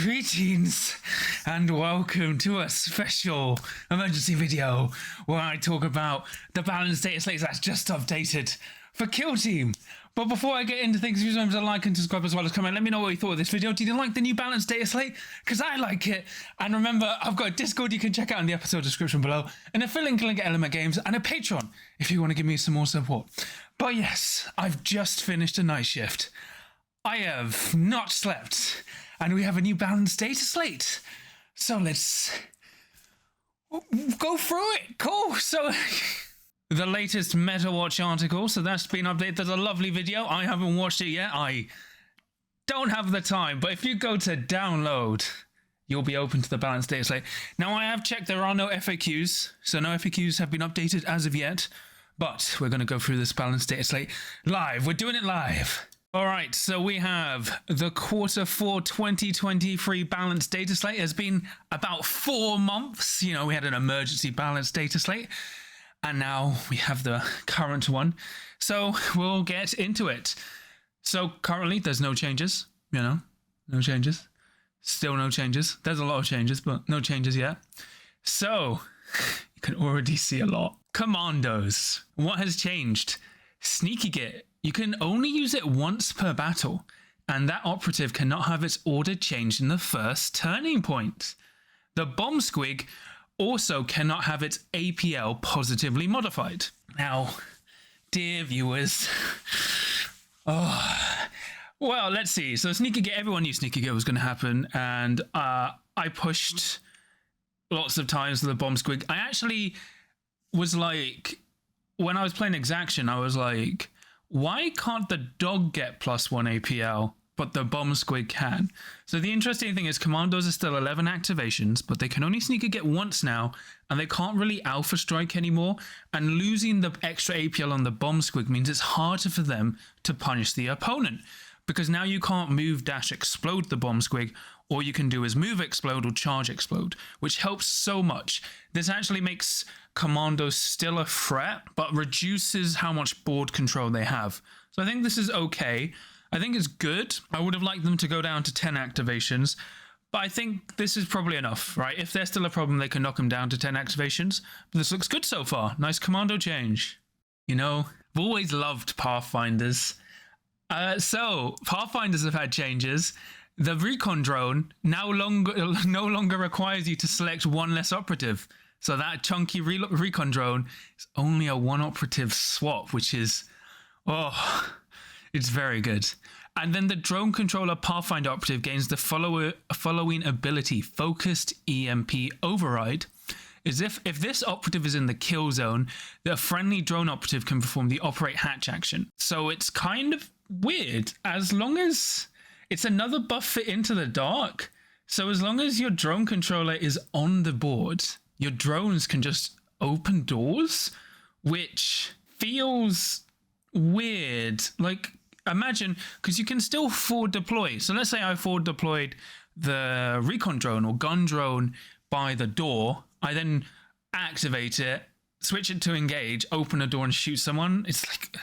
Greetings and welcome to a special emergency video where I talk about the balance data slates that's just updated for Kill Team. But before I get into things, use remember to like and subscribe as well as comment. Let me know what you thought of this video. Did you like the new balance data slate? Because I like it. And remember, I've got a Discord you can check out in the episode description below, an affiliate link at Element Games, and a Patreon if you want to give me some more support. But yes, I've just finished a night shift. I have not slept, and we have a new balance data slate. So let's go through it. Cool. So the latest Metawatch article. So that's been updated. There's a lovely video. I haven't watched it yet. I don't have the time. But if you go to download, you'll be open to the balance data slate. Now, I have checked. There are no FAQs. So no FAQs have been updated as of yet. But we're going to go through this balance data slate live. We're doing it live. All right, so we have the Q4 2023 balance data slate. It's been about 4 months. You know, we had an emergency balance data slate, and now we have the current one. So we'll get into it. So currently, there's no changes. You know, no changes. Still no changes. There's a lot of changes, but no changes yet. So you can already see a lot. Commandos. What has changed? Sneaky Git. You can only use it once per battle, and that operative cannot have its order changed in the first turning point. The Bomb Squig also cannot have its APL positively modified. Now, dear viewers, well, let's see. So Sneaky Git, everyone knew Sneaky Git was going to happen, and I pushed lots of times for the Bomb Squig. I actually was like, when I was playing Exaction, I was like, why can't the dog get +1 APL, but the bomb squig can? So the interesting thing is commandos are still 11 activations, but they can only sneak a get once now, and they can't really alpha strike anymore. And losing the extra APL on the bomb squig means it's harder for them to punish the opponent, because now you can't move dash explode the bomb squig. All you can do is move explode or charge explode, which helps so much. This actually makes commandos still a threat, but reduces how much board control they have. So I think this is okay. I think it's good. I would have liked them to go down to 10 activations, but I think this is probably enough, right? If there's still a problem, they can knock them down to 10 activations. But this looks good so far. Nice commando change. You know, I've always loved Pathfinders. So Pathfinders have had changes. The recon drone no longer requires you to select one less operative. So that chunky recon drone is only a 1 operative swap, which is, it's very good. And then the drone controller Pathfinder operative gains the following ability, Focused EMP Override. Is if this operative is in the kill zone, the friendly drone operative can perform the operate hatch action. So it's kind of weird, as long as it's another buff for Into the Dark. So as long as your drone controller is on the board, your drones can just open doors, which feels weird. Like, imagine, because you can still forward deploy. So let's say I forward deployed the recon drone or gun drone by the door. I then activate it, switch it to engage, open a door and shoot someone. It's like,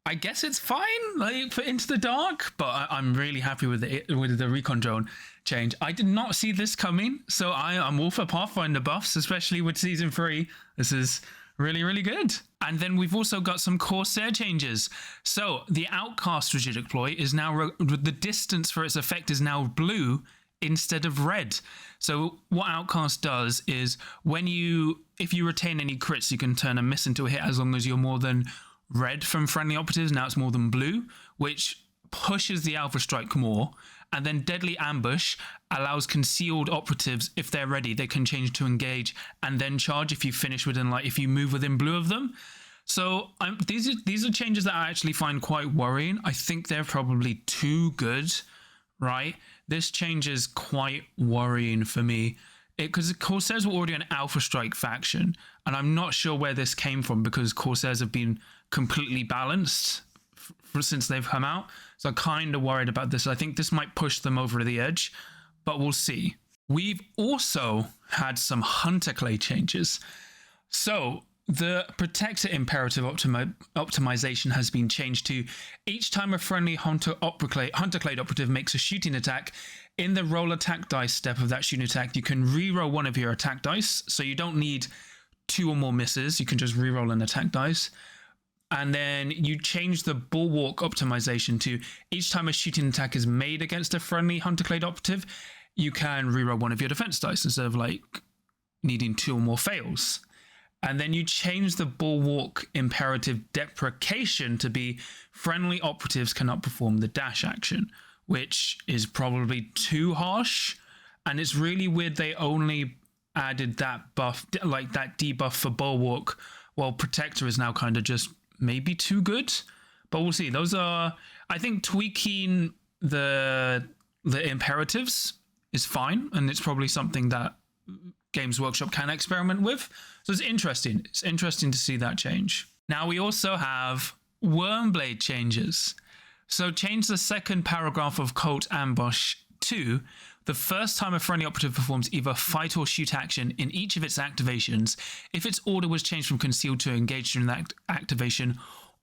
I guess it's fine, like, for Into the Dark, but I'm really happy with the recon drone change. I did not see this coming, so I'm all for Pathfinder buffs, especially with Season 3. This is really, really good. And then we've also got some Corsair changes. So the Outcast Rigid Deploy is now, the distance for its effect is now blue instead of red. So what Outcast does is if you retain any crits, you can turn a miss into a hit as long as you're more than red from friendly operatives. Now it's more than blue, which pushes the alpha strike more. And then Deadly Ambush allows concealed operatives, if they're ready, they can change to engage and then charge if you finish within, like, if you move within blue of them. So these are changes that I actually find quite worrying. I think they're probably too good, right? This change is quite worrying for me, because Corsairs were already an alpha strike faction, and I'm not sure where this came from, because Corsairs have been completely balanced since they've come out. So I'm kind of worried about this. I think this might push them over the edge, but we'll see. We've also had some Hunter Clade changes. So The Protector Imperative optimization has been changed to each time a friendly Hunter Clade operative makes a shooting attack, in the roll attack dice step of that shooting attack, you can reroll one of your attack dice. So you don't need 2 or more misses. You can just reroll an attack dice. And then you change the bulwark optimization to each time a shooting attack is made against a friendly Hunter Clade operative, you can reroll one of your defense dice instead of like needing 2 or more fails. And then you change the bulwark imperative deprecation to be friendly operatives cannot perform the dash action, which is probably too harsh. And it's really weird they only added that buff, like that debuff for bulwark, while protector is now kind of just maybe too good. But we'll see. Those are, I think, tweaking the imperatives is fine, and it's probably something that Games Workshop can experiment with. So it's interesting. It's interesting to see that change. Now we also have Wyrmblade Changes. So change the second paragraph of Cult Ambush to the first time a friendly operative performs either fight or shoot action in each of its activations, if its order was changed from concealed to engaged during that activation,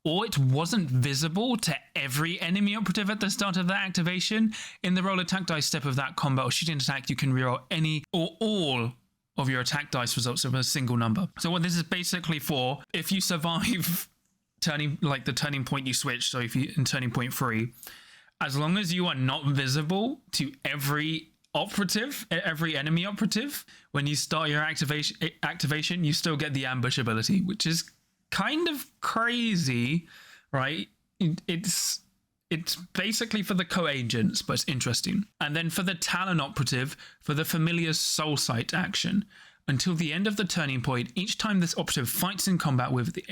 or it wasn't visible to every enemy operative at the start of that activation, in the roll attack dice step of that combat or shooting attack, you can reroll any or all of your attack dice results of a single number. So what this is basically for, if you survive the turning point you switch, so if you in turning point 3, as long as you are not visible to every operative, every enemy operative, when you start your activation, you still get the ambush ability, which is kind of crazy, right? It's basically for the co-agents, but it's interesting. And then for the Talon operative, for the familiar soul sight action, until the end of the turning point, each time this operative fights in combat with an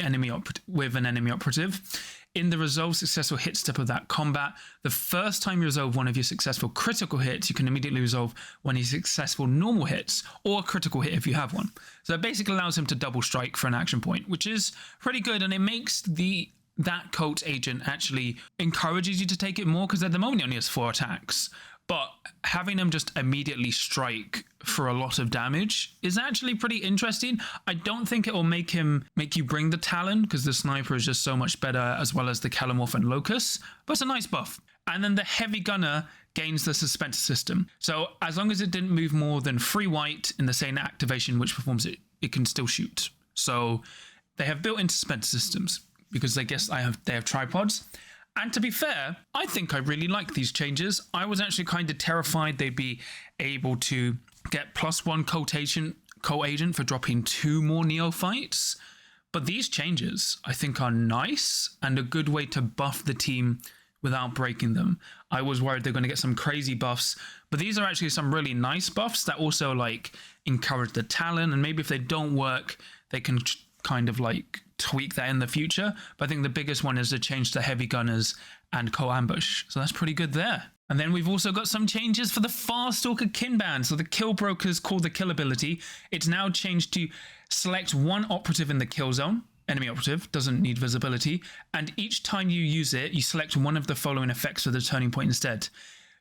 enemy operative, in the resolve successful hit step of that combat, the first time you resolve one of your successful critical hits, you can immediately resolve one of your successful normal hits, or a critical hit if you have one. So it basically allows him to double strike for an action point, which is pretty good, and it makes that cult agent actually encourages you to take it more, because at the moment he only has 4 attacks. But having him just immediately strike for a lot of damage is actually pretty interesting. I don't think it will make you bring the Talon, because the Sniper is just so much better, as well as the Calomorph and Locus. But it's a nice buff. And then the Heavy Gunner gains the Suspense system. So as long as it didn't move more than 3 white in the same activation which performs it, it can still shoot. So they have built-in suspense systems, because I guess they have tripods. And to be fair, I think I really like these changes. I was actually kind of terrified they'd be able to get +1 co-agent for dropping 2 more neophytes. But these changes, I think, are nice and a good way to buff the team without breaking them. I was worried they're going to get some crazy buffs, but these are actually some really nice buffs that also like encourage the Talon, and maybe if they don't work, they can kind of like tweak that in the future. But I think the biggest one is to change to Heavy Gunners and Co-Ambush. So that's pretty good there. And then we've also got some changes for the Farstalker Kinband. So the Kill Broker's called the Kill ability. It's now changed to select 1 operative in the kill zone. Enemy operative, doesn't need visibility. And each time you use it, you select one of the following effects for the turning point instead.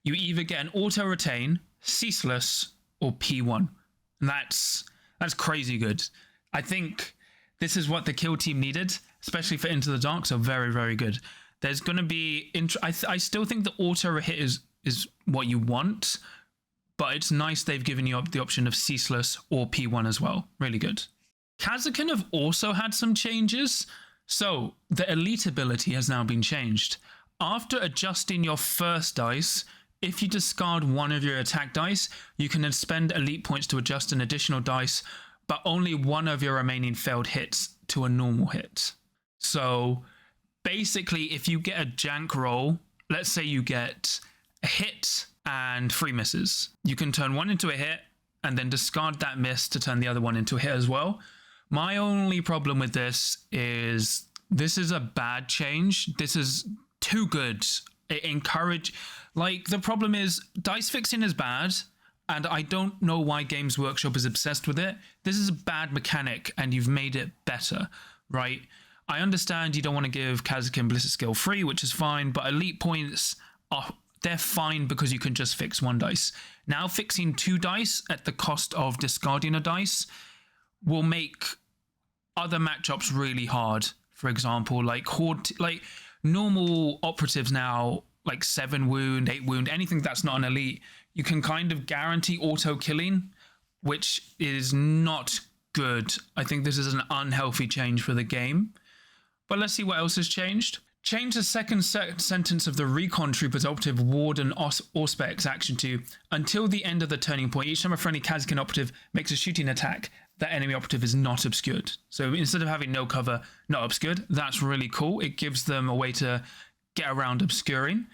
You either get an auto retain, ceaseless, or P1. And that's crazy good. I think this is what the kill team needed, especially for Into the Dark, so very, very good. There's going to be... I still think the auto-hit is what you want, but it's nice they've given you the option of ceaseless or P1 as well. Really good. Kasrkin have also had some changes. So the elite ability has now been changed. After adjusting your first dice, if you discard one of your attack dice, you can then spend elite points to adjust an additional dice, but only one of your remaining failed hits to a normal hit. So basically, if you get a jank roll, let's say you get a hit and 3 misses, you can turn one into a hit and then discard that miss to turn the other one into a hit as well. My only problem with this is a bad change. This is too good. The problem is dice fixing is bad, and I don't know why Games Workshop is obsessed with it. This is a bad mechanic, and you've made it better, right? I understand you don't want to give Kasrkin Ballistic Skill 3, which is fine, but elite points, they're fine because you can just fix 1 dice. Now fixing 2 dice at the cost of discarding a dice will make other matchups really hard. For example, like normal operatives now, like 7 wound, 8 wound, anything that's not an elite you can kind of guarantee auto killing, which is not good. I think this is an unhealthy change for the game. But let's see what else has changed. Change the second sentence of the Recon Trooper's operative Warden Auspex Exaction to until the end of the turning point. Each time a friendly Kasrkin operative makes a shooting attack, that enemy operative is not obscured. So instead of having no cover, not obscured, that's really cool. It gives them a way to get around obscuring.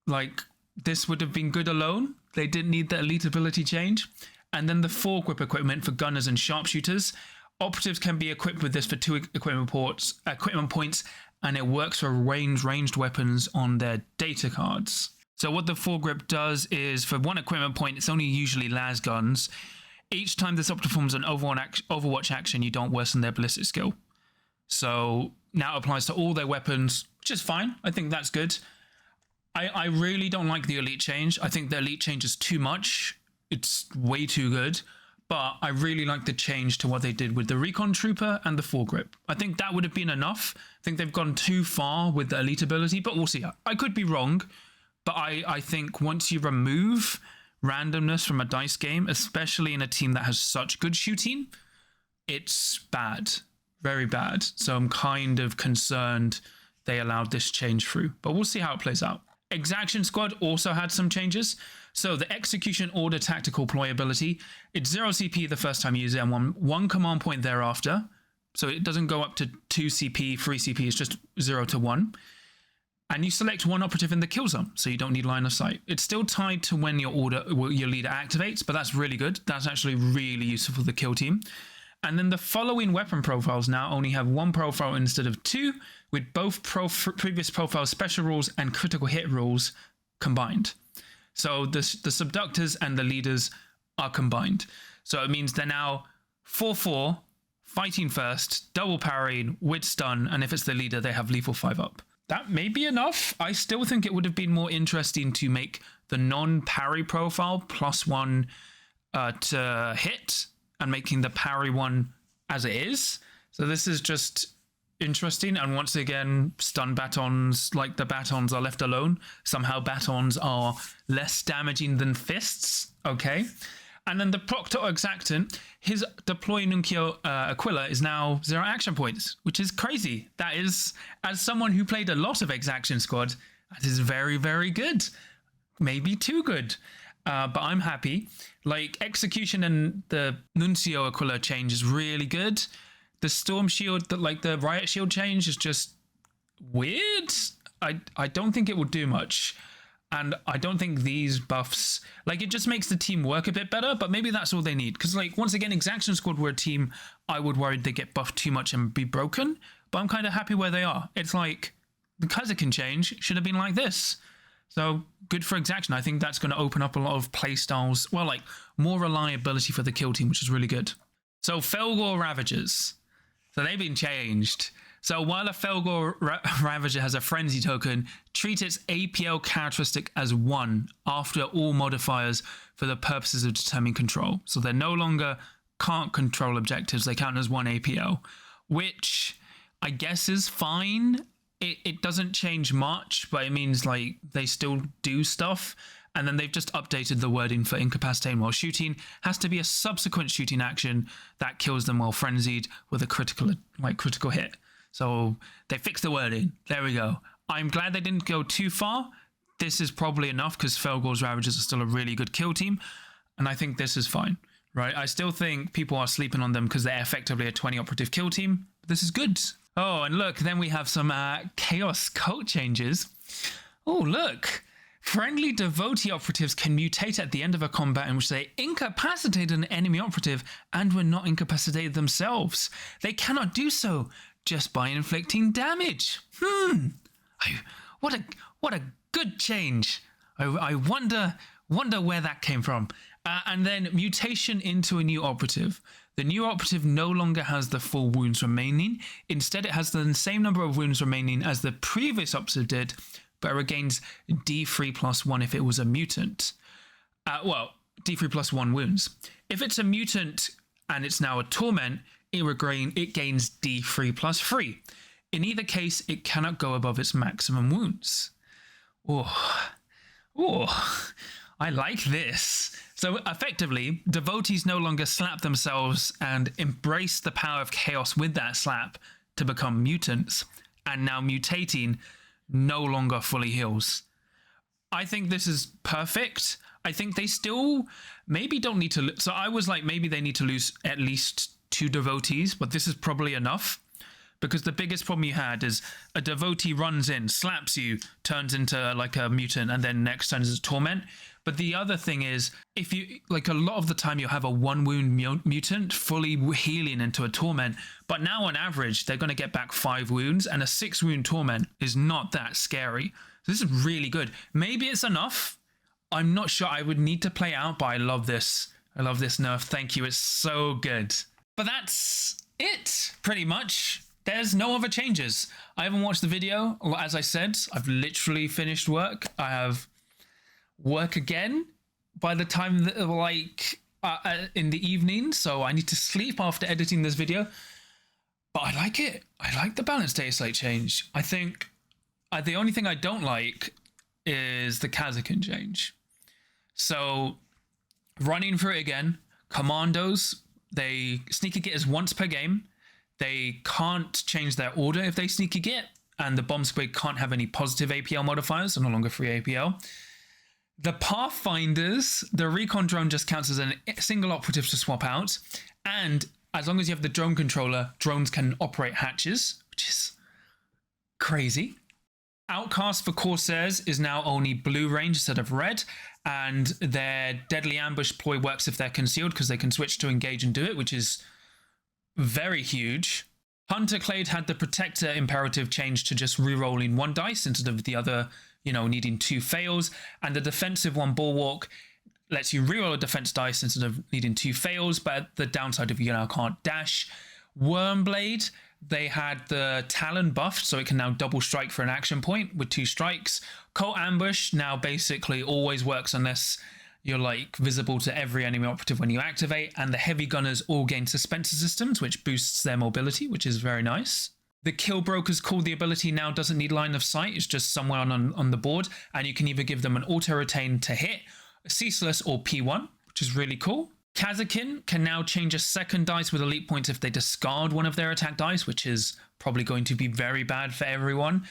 Like, this would have been good alone. They didn't need the elite ability change. And then the foregrip equipment for gunners and sharpshooters. Operatives can be equipped with this for 2 equipment points, and it works for ranged weapons on their data cards. So what the foregrip does is, for 1 equipment point, it's only usually las guns. Each time this operative performs an Overwatch action, you don't worsen their ballistic skill. So now it applies to all their weapons, which is fine. I think that's good. I really don't like the elite change. I think the elite change is too much. It's way too good. But I really like the change to what they did with the Recon Trooper and the foregrip. I think that would have been enough. I think they've gone too far with the elite ability, but we'll see. I could be wrong, but I think once you remove randomness from a dice game, especially in a team that has such good shooting, it's bad. Very bad. So I'm kind of concerned they allowed this change through, but we'll see how it plays out. Exaction Squad also had some changes. So the Execution Order Tactical Ploy ability, it's 0 CP the first time you use it and one command point thereafter. So it doesn't go up to 2 CP, 3 CP, it's just 0 to 1. And you select 1 operative in the kill zone, so you don't need line of sight. It's still tied to when your leader activates, but that's really good. That's actually really useful for the kill team. And then the following weapon profiles now only have 1 profile instead of 2, with both previous profile special rules and critical hit rules combined. So the subductors and the leaders are combined. So it means they're now 4-4, fighting first, double parrying, with stun, and if it's the leader, they have lethal 5 up. That may be enough. I still think it would have been more interesting to make the non-parry profile +1 to hit, and making the parry one as it is. So this is just interesting, and once again, stun batons, like the batons, are left alone. Somehow batons are less damaging than fists. Okay. And then the Proctor Exactant, his Deploy Nuncio Aquila is now 0 action points, which is crazy. That is, as someone who played a lot of Exaction Squad, that is very, very good. Maybe too good. But I'm happy. Like, Execution and the Nuncio Aquila change is really good. The Storm Shield, the Riot Shield change is just weird. I don't think it will do much. And I don't think these buffs, like, it just makes the team work a bit better, but maybe that's all they need. Because, like, once again, Exaction Squad were a team I would worry they get buffed too much and be broken. But I'm kind of happy where they are. It's like, the Kasrkin change should have been like this. So, good for Exaction. I think that's going to open up a lot of playstyles. Well, like, more reliability for the kill team, which is really good. So, Fellgor Ravagers. So, they've been changed. So, while a Fellgor Ravager has a Frenzy token, treat its APL characteristic as 1 after all modifiers for the purposes of determining control. So, they no longer can't control objectives. They count as 1 APL, which I guess is fine. It doesn't change much, but it means, like, they still do stuff. And then they've just updated the wording for incapacitating while shooting. Has to be a subsequent shooting action that kills them while frenzied with a critical hit. So they fixed the wording. There we go. I'm glad they didn't go too far. This is probably enough because Fellgor's Ravagers are still a really good kill team. And I think this is fine, right? I still think people are sleeping on them because they're effectively a 20 operative kill team. But this is good. Oh, and look, then we have some Chaos Cult changes. Oh, look. Friendly devotee operatives can mutate at the end of a combat in which they incapacitate an enemy operative and were not incapacitated themselves. They cannot do so just by inflicting damage. What a good change. I wonder where that came from. And then mutation into a new operative. The new operative no longer has the full wounds remaining. Instead, it has the same number of wounds remaining as the previous operative did, but it regains D3 plus 1 if it was a mutant. D3 plus 1 wounds. If it's a mutant and it's now a torment, it gains D3 plus 3. In either case, it cannot go above its maximum wounds. I like this. So effectively, devotees no longer slap themselves and embrace the power of chaos with that slap to become mutants. And now mutating no longer fully heals. I think this is perfect. I think they still maybe don't need to... So I was like, maybe they need to lose at least 2 devotees, but this is probably enough. Because the biggest problem you had is a devotee runs in, slaps you, turns into like a mutant, and then next turns into torment. But the other thing is, if you, like a lot of the time you'll have a 1 wound mutant fully healing into a torment, but now on average, they're going to get back 5 wounds, and a 6 wound torment is not that scary. So this is really good. Maybe it's enough. I'm not sure. I would need to play out, but I love this. I love this nerf. Thank you. It's so good. But that's it, pretty much. There's no other changes. I haven't watched the video. As I said, I've literally finished work. I have work again by the time that, in the evening. So I need to sleep after editing this video. But I like it. I like the Balance Dataslate change. I think the only thing I don't like is the Kasrkin change. So running through it again, commandos, they sneaky getters once per game. They can't change their order if they sneaky get, and the bomb squid can't have any positive APL modifiers, so no longer free APL. The Pathfinders, the recon drone just counts as a single operative to swap out, and as long as you have the drone controller, drones can operate hatches, which is crazy. Outcast for Corsairs is now only blue range instead of red, and their deadly ambush ploy works if they're concealed because they can switch to engage and do it, which is very huge. Hunter Clade had the Protector imperative change to just re-rolling 1 dice instead of the other, needing 2 fails. And the defensive one, Bulwark, lets you re-roll a defense dice instead of needing 2 fails, but the downside of you now can't dash. Wyrmblade, they had the Talon buffed, so it can now double strike for an action point with 2 strikes. Cult Ambush now basically always works unless you're like visible to every enemy operative when you activate, and the heavy gunners all gain suspensor systems, which boosts their mobility, which is very nice. The Kill Broker's Call, the ability now doesn't need line of sight, it's just somewhere on the board, and you can either give them an auto-retain to hit, ceaseless, or P1, which is really cool. Kasrkin can now change a second dice with elite points if they discard one of their attack dice, which is probably going to be very bad for everyone.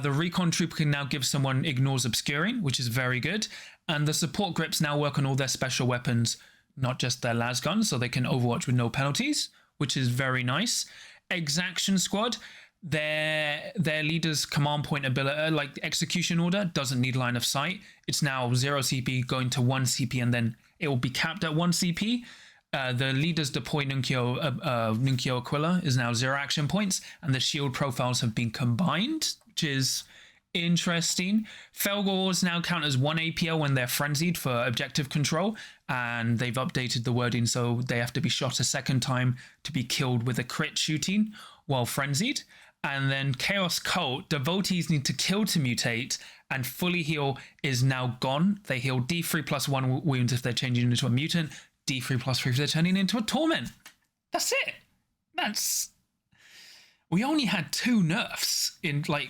The Recon Trooper can now give someone Ignores Obscuring, which is very good. And the support grips now work on all their special weapons, not just their las guns, so they can overwatch with no penalties, which is very nice. Exaction Squad, their leader's command point ability, like the execution order, doesn't need line of sight. It's now 0 CP going to 1 CP, and then it will be capped at 1 CP. The leader's deploy Nunkyo Aquila is now 0 action points, and the shield profiles have been combined, which is interesting. Fellgors now count as 1 APL when they're frenzied for objective control, and they've updated the wording so they have to be shot a second time to be killed with a crit shooting while frenzied. And then Chaos Cult, devotees need to kill to mutate, and fully heal is now gone. They heal D3 plus 1 wounds if they're changing into a mutant, D3 plus 3 if they're turning into a torment. That's it. We only had 2 nerfs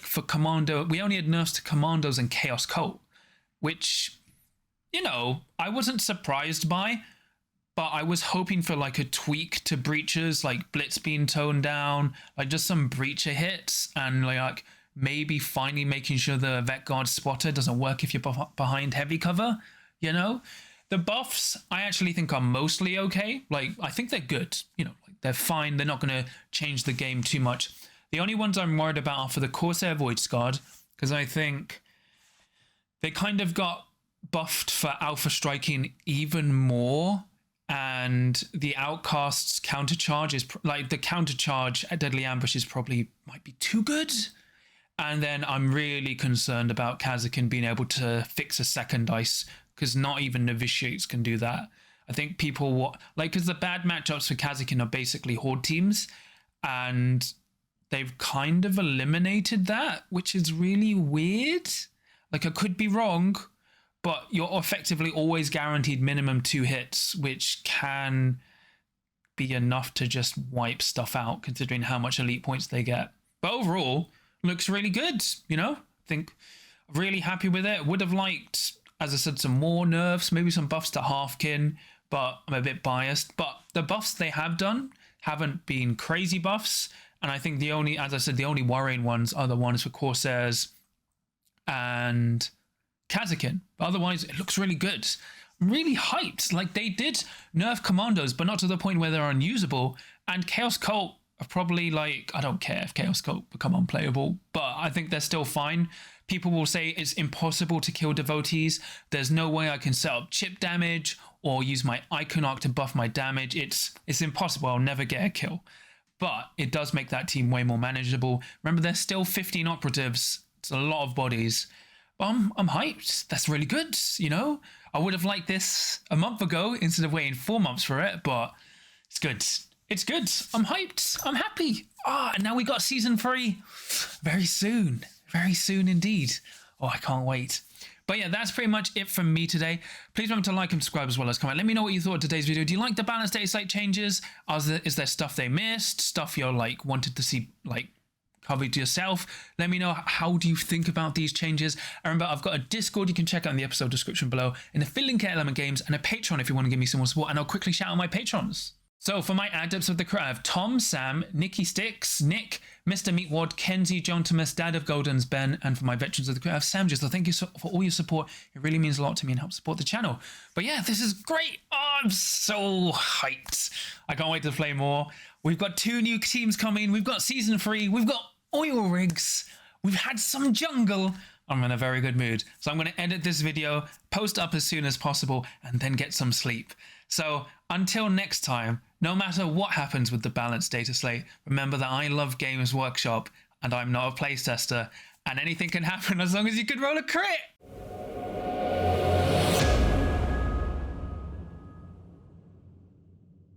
for Commando. We only had nerfs to Commandos and Chaos Cult, which, I wasn't surprised by, but I was hoping for like a tweak to breaches, like Blitz being toned down, like just some breacher hits, and like maybe finally making sure the Vet Guard spotter doesn't work if you're behind heavy cover, The buffs, I actually think are mostly okay. Like, I think they're good. They're fine. They're not going to change the game too much. The only ones I'm worried about are for the Corsair Voidscarred, because I think they kind of got buffed for alpha striking even more, and the Outcast's countercharge is the countercharge at Deadly Ambush is might be too good. And then I'm really concerned about Kasrkin being able to fix a second dice, because not even novitiates can do that. I think people because the bad matchups for Kasrkin are basically horde teams, and they've kind of eliminated that, which is really weird. I could be wrong, but you're effectively always guaranteed minimum 2 hits, which can be enough to just wipe stuff out, considering how much elite points they get. But overall, looks really good, I think really happy with it. Would have liked as I said, some more nerfs, maybe some buffs to Halfkin, but I'm a bit biased. But the buffs they have done haven't been crazy buffs. And I think the only, as I said, the only worrying ones are the ones for Corsairs and Kasrkin. But otherwise, it looks really good. I'm really hyped. Like, they did nerf commandos, but not to the point where they're unusable. And Chaos Cult are probably like, I don't care if Chaos Cult become unplayable, but I think they're still fine. People will say it's impossible to kill devotees. There's no way I can set up chip damage or use my Icon Arc to buff my damage. It's impossible. I'll never get a kill. But it does make that team way more manageable. Remember, there's still 15 operatives. It's a lot of bodies. But I'm hyped. That's really good, you know? I would have liked this a month ago instead of waiting 4 months for it, but it's good. It's good. I'm hyped. I'm happy. And now we got Season 3 very soon. Very soon indeed. Oh, I can't wait. But yeah, that's pretty much it from me today. Please remember to like and subscribe as well as comment. Let me know what you thought of today's video. Do you like the Balance Dataslate changes? Is there stuff they missed? Stuff you're like wanted to see like covered yourself? Let me know, how do you think about these changes? And remember, I've got a Discord you can check out in the episode description below, an affiliate link at Element Games, and a Patreon if you want to give me some more support. And I'll quickly shout out my patrons. So for my adepts of the crew, I have Tom, Sam, Nikki Sticks, Nick, Mr. Meatwad, Kenzie, John Thomas, Dad of Golden's, Ben, and for my veterans of the crew, I have Sam. Just so thank you for all your support. It really means a lot to me and helps support the channel. But yeah, this is great. Oh, I'm so hyped. I can't wait to play more. We've got 2 new teams coming. We've got Season 3. We've got oil rigs. We've had some jungle. I'm in a very good mood. So I'm going to edit this video, post up as soon as possible, and then get some sleep. So until next time, no matter what happens with the Balance Dataslate, remember that I love Games Workshop and I'm not a playtester, and anything can happen as long as you can roll a crit.